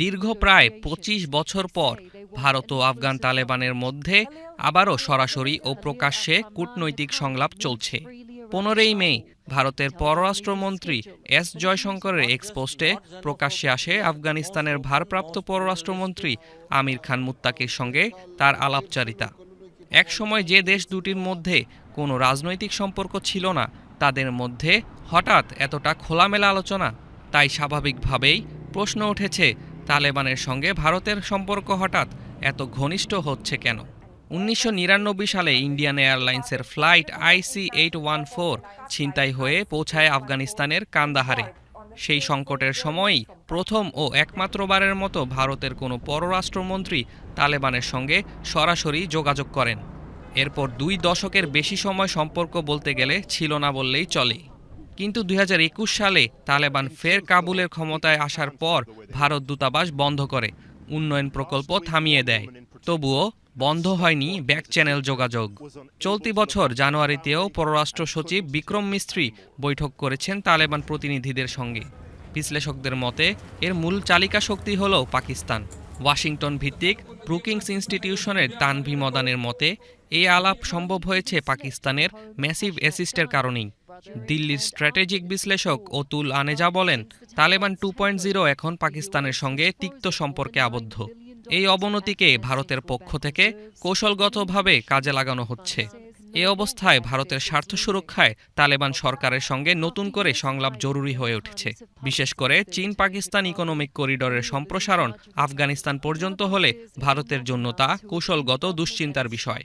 দীর্ঘ প্রায় ২৫ বছর পর ভারত ও আফগান তালেবানের মধ্যে আবারও সরাসরি ও প্রকাশ্যে কূটনৈতিক সংলাপ চলছে। ১৫ই মে ভারতের পররাষ্ট্রমন্ত্রী এস জয়শঙ্করের এক্সপোস্টে প্রকাশ্যে আসে আফগানিস্তানের ভারপ্রাপ্ত পররাষ্ট্রমন্ত্রী আমির খান মুত্তাকির সঙ্গে তার আলাপচারিতা। একসময় যে দেশ দুটির মধ্যে কোনো রাজনৈতিক সম্পর্ক ছিল না, তাদের মধ্যে হঠাৎ এতটা খোলামেলা আলোচনা। তাই স্বাভাবিকভাবেই প্রশ্ন উঠেছে, তালেবানের সঙ্গে ভারতের সম্পর্ক হঠাৎ এত ঘনিষ্ঠ হচ্ছে কেন? ১৯৯৯ সালে ইন্ডিয়ান এয়ারলাইন্সের ফ্লাইট IC-814 ছিনতাই হয়ে পৌঁছায় আফগানিস্তানের কান্দাহারে। সেই সংকটের সময়ই প্রথম ও একমাত্রবারের মতো ভারতের কোনো পররাষ্ট্রমন্ত্রী তালেবানের সঙ্গে সরাসরি যোগাযোগ করেন। এরপর ২ দশকের বেশি সময় সম্পর্ক বলতে গেলে ছিল না বললেই চলে। কিন্তু ২০২১ সালে তালেবান ফের কাবুলের ক্ষমতায় আসার পর ভারত দূতাবাস বন্ধ করে, উন্নয়ন প্রকল্প থামিয়ে দেয়। তবুও বন্ধ হয়নি ব্যাক চ্যানেল যোগাযোগ। চলতি বছর জানুয়ারিতেও পররাষ্ট্র সচিব বিক্রম মিস্ত্রি বৈঠক করেছেন তালেবান প্রতিনিধিদের সঙ্গে। বিশ্লেষকদের মতে এর মূল চালিকা শক্তি হল পাকিস্তান। ওয়াশিংটন ভিত্তিক ব্রুকিংস ইনস্টিটিউশনের তানভি মদানের মতে এই আলাপ সম্ভব হয়েছে পাকিস্তানের ম্যাসিভ অ্যাসিস্টের কারণেই। দিল্লির স্ট্র্যাটেজিক বিশ্লেষক অতুল আনেজা বলেন, তালেবান 2.0 এখন পাকিস্তানের সঙ্গে তিক্ত সম্পর্কে আবদ্ধ। এই অবনতিকে ভারতের পক্ষ থেকে কৌশলগতভাবে কাজে লাগানো হচ্ছে। এ অবস্থায় ভারতের স্বার্থ সুরক্ষায় তালেবান সরকারের সঙ্গে নতুন করে সংলাপ জরুরি হয়ে উঠেছে। বিশেষ করে চীন পাকিস্তান ইকোনমিক করিডোরের সম্প্রসারণ আফগানিস্তান পর্যন্ত হলে ভারতের জন্য তা কৌশলগত দুশ্চিন্তার বিষয়।